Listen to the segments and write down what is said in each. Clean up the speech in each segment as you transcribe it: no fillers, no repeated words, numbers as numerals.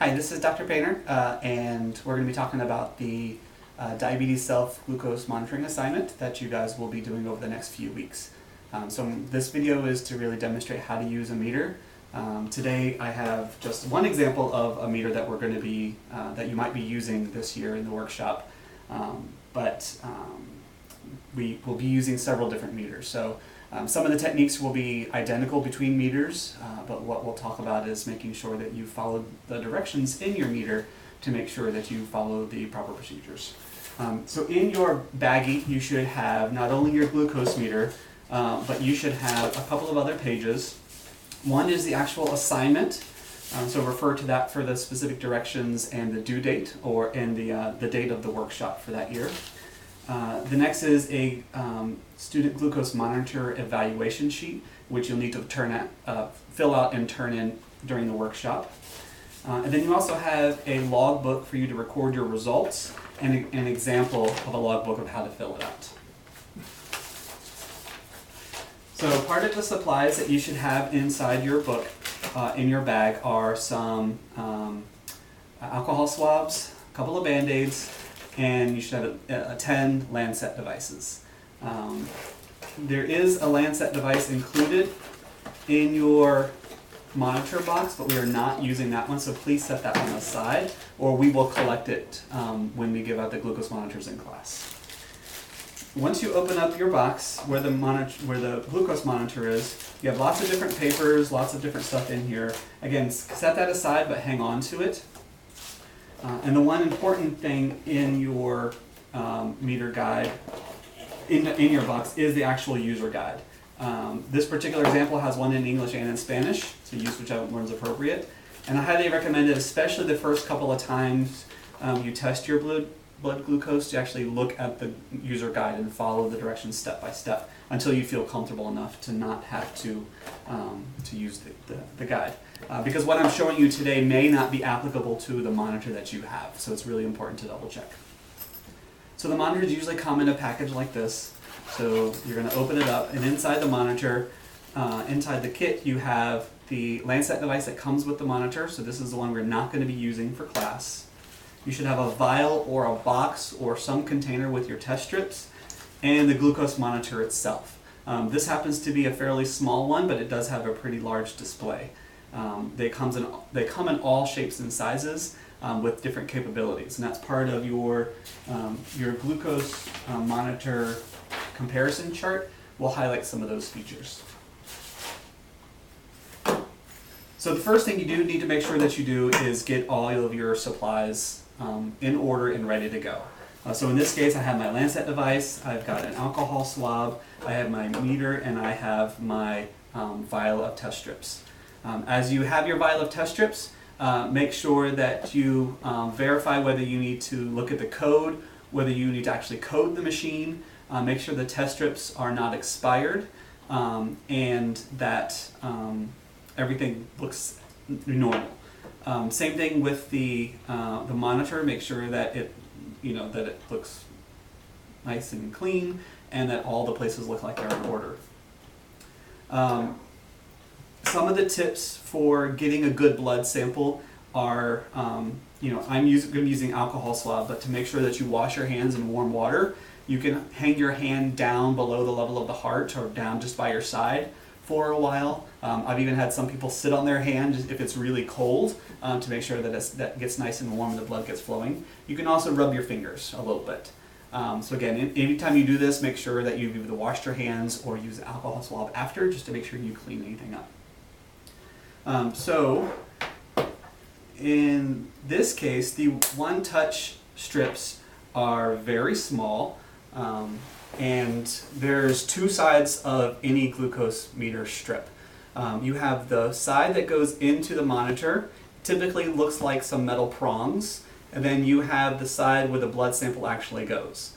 Hi, this is Dr. Painter, and we're going to be talking about the diabetes self-glucose monitoring assignment that you guys will be doing over the next few weeks. So this video is to really demonstrate how to use a meter. Today I have just one example of a meter that we're going to be, that you might be using this year in the workshop, but we will be using several different meters. So some of the techniques will be identical between meters, but what we'll talk about is making sure that you follow the directions in your meter to make sure that you follow the proper procedures. So in your baggie you should have not only your glucose meter, but you should have a couple of other pages. One is the actual assignment, so refer to that for the specific directions and the due date, and the date of the workshop for that year. The next is a student glucose monitor evaluation sheet, which you'll need to fill out and turn in during the workshop. And then you also have a logbook for you to record your results and an example of a logbook of how to fill it out. So part of the supplies that you should have inside your book, in your bag, are some alcohol swabs, a couple of Band-Aids, and you should have 10 Lancet devices. There is a Lancet device included in your monitor box, but we are not using that one, so please set that one aside, or we will collect it when we give out the glucose monitors in class. Once you open up your box where the glucose monitor is, you have lots of different papers, lots of different stuff in here. Again, set that aside, but hang on to it. And the one important thing in your meter guide, in your box, is the actual user guide. This particular example has one in English and in Spanish, so use whichever one's appropriate. And I highly recommend it, especially the first couple of times you test your blood glucose, to actually look at the user guide and follow the directions step by step until you feel comfortable enough to not have to use the guide. Because what I'm showing you today may not be applicable to the monitor that you have, so it's really important to double check. So the monitors usually come in a package like this. So you're going to open it up, and inside the monitor, inside the kit, you have the Lancet device that comes with the monitor. So this is the one we're not going to be using for class. You should have a vial or a box or some container with your test strips and the glucose monitor itself. This happens to be a fairly small one, but it does have a pretty large display. They come in all shapes and sizes with different capabilities, and that's part of your glucose monitor comparison chart. Will highlight some of those features. So the first thing you do need to make sure that you do is get all of your supplies in order and ready to go. So in this case, I have my Lancet device, I've got an alcohol swab, I have my meter, and I have my vial of test strips. As you have your vial of test strips, make sure that you verify whether you need to look at the code, whether you need to actually code the machine, make sure the test strips are not expired, and that everything looks normal. Same thing with the monitor. Make sure that it looks nice and clean, and that all the places look like they're in order. Some of the tips for getting a good blood sample are, I'm going to be using alcohol swab, but to make sure that you wash your hands in warm water. You can hang your hand down below the level of the heart or down just by your side for a while. I've even had some people sit on their hand if it's really cold to make sure that that gets nice and warm and the blood gets flowing. You can also rub your fingers a little bit. So again, anytime you do this, make sure that you've either washed your hands or use the alcohol swab after, just to make sure you clean anything up. So in this case, the one-touch strips are very small. And there's two sides of any glucose meter strip. You have the side that goes into the monitor, typically looks like some metal prongs, and then you have the side where the blood sample actually goes.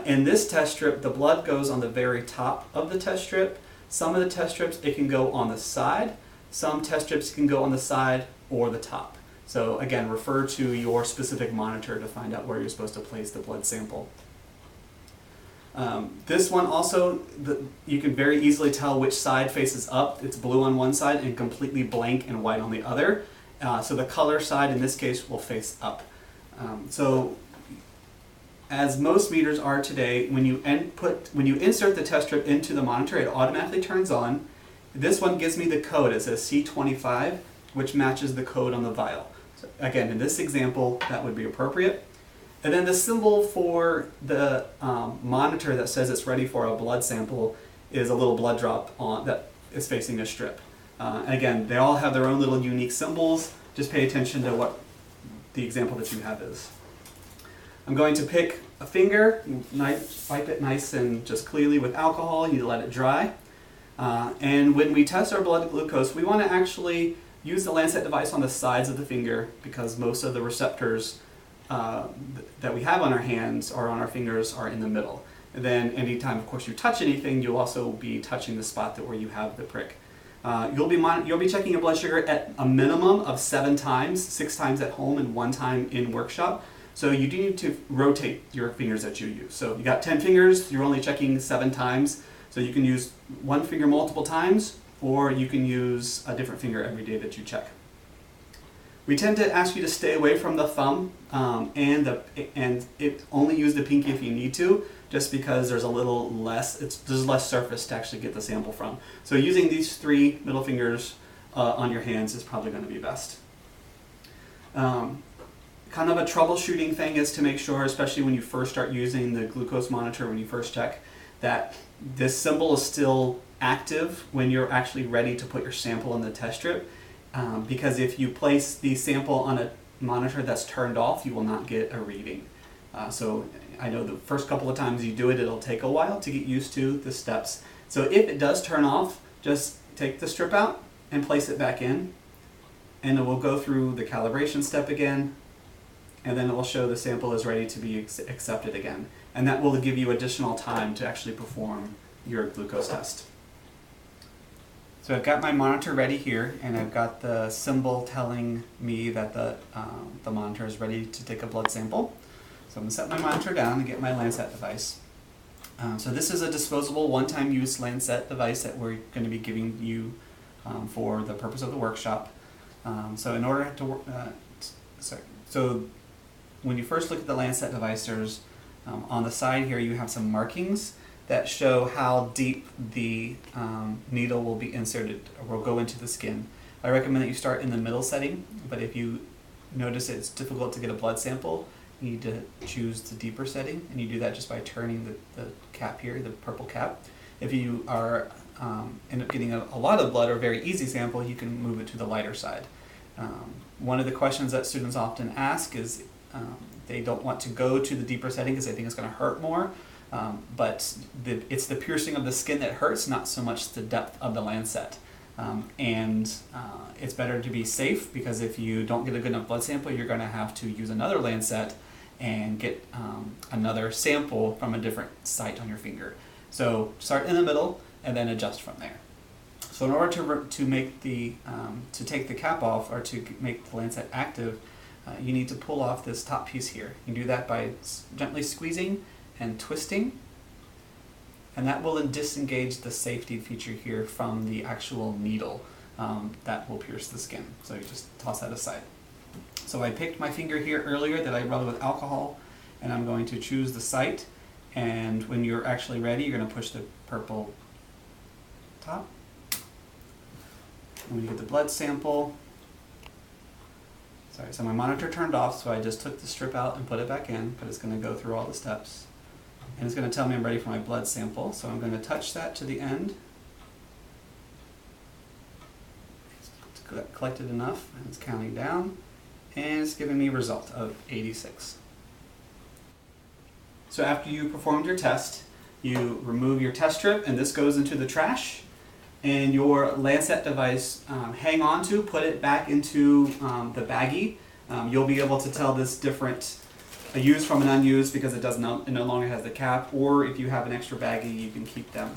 In this test strip, the blood goes on the very top of the test strip. Some of the test strips, it can go on the side. Some test strips can go on the side or the top. So again, refer to your specific monitor to find out where you're supposed to place the blood sample. This one also, you can very easily tell which side faces up. It's blue on one side and completely blank and white on the other. So the color side in this case will face up. So as most meters are today, when you insert the test strip into the monitor, it automatically turns on. This one gives me the code. It says C25, which matches the code on the vial. So again, in this example, that would be appropriate. And then the symbol for the monitor that says it's ready for a blood sample is a little blood drop that is facing a strip. Again, they all have their own little unique symbols. Just pay attention to what the example that you have is. I'm going to pick a finger, wipe it nice and just cleanly with alcohol. You need to let it dry. And when we test our blood glucose, we want to actually use the Lancet device on the sides of the finger because most of the receptors that we have on our hands or on our fingers are in the middle. And then anytime, of course, you touch anything, you'll also be touching the spot where you have the prick. You'll be checking your blood sugar at a minimum of 7 times, 6 times at home and 1 time in workshop. So you do need to rotate your fingers that you use. So you got 10 fingers, you're only checking 7 times. So you can use one finger multiple times, or you can use a different finger every day that you check. We tend to ask you to stay away from the thumb and only use the pinky if you need to, just because there's there's less surface to actually get the sample from. So using these 3 middle fingers on your hands is probably going to be best. Kind of a troubleshooting thing is to make sure, especially when you first start using the glucose monitor, when you first check, that this symbol is still active when you're actually ready to put your sample in the test strip. Because if you place the sample on a monitor that's turned off, you will not get a reading. So I know the first couple of times you do it, it'll take a while to get used to the steps. So if it does turn off, just take the strip out and place it back in. And it will go through the calibration step again. And then it will show the sample is ready to be accepted again. And that will give you additional time to actually perform your glucose test. So I've got my monitor ready here, and I've got the symbol telling me that the monitor is ready to take a blood sample. So I'm going to set my monitor down and get my Lancet device. So this is a disposable one-time use Lancet device that we're going to be giving you for the purpose of the workshop. So in order to so when you first look at the Lancet device, there's on the side here you have some markings that show how deep the needle will be inserted or will go into the skin. I recommend that you start in the middle setting, but if you notice it's difficult to get a blood sample, you need to choose the deeper setting, and you do that just by turning the cap here, the purple cap. If you are end up getting a lot of blood or a very easy sample, you can move it to the lighter side. One of the questions that students often ask is they don't want to go to the deeper setting because they think it's going to hurt more. But it's the piercing of the skin that hurts, not so much the depth of the Lancet. It's better to be safe, because if you don't get a good enough blood sample, you're going to have to use another Lancet and get another sample from a different site on your finger. So start in the middle and then adjust from there. So in order to make to take the cap off, or to make the Lancet active, you need to pull off this top piece here. You can do that by gently squeezing and twisting, and that will disengage the safety feature here from the actual needle that will pierce the skin. So you just toss that aside. So I picked my finger here earlier that I rubbed with alcohol, and I'm going to choose the site, and when you're actually ready, you're going to push the purple top. And when you get the blood sample, so my monitor turned off, so I just took the strip out and put it back in, but it's going to go through all the steps. And it's going to tell me I'm ready for my blood sample, so I'm going to touch that to the end. It's collected enough, and it's counting down, and it's giving me a result of 86. So after you performed your test, you remove your test strip, and this goes into the trash. And your Lancet device, hang on to, put it back into the baggie. You'll be able to tell this different, a used from an unused, because it no longer has the cap, or if you have an extra baggie, you can keep them.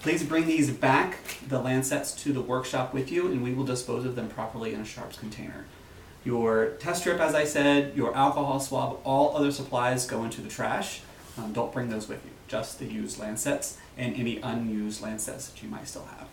Please bring these back, the Lancets, to the workshop with you, and we will dispose of them properly in a sharps container. Your test strip, as I said, your alcohol swab, all other supplies go into the trash. Don't bring those with you, just the used Lancets and any unused Lancets that you might still have.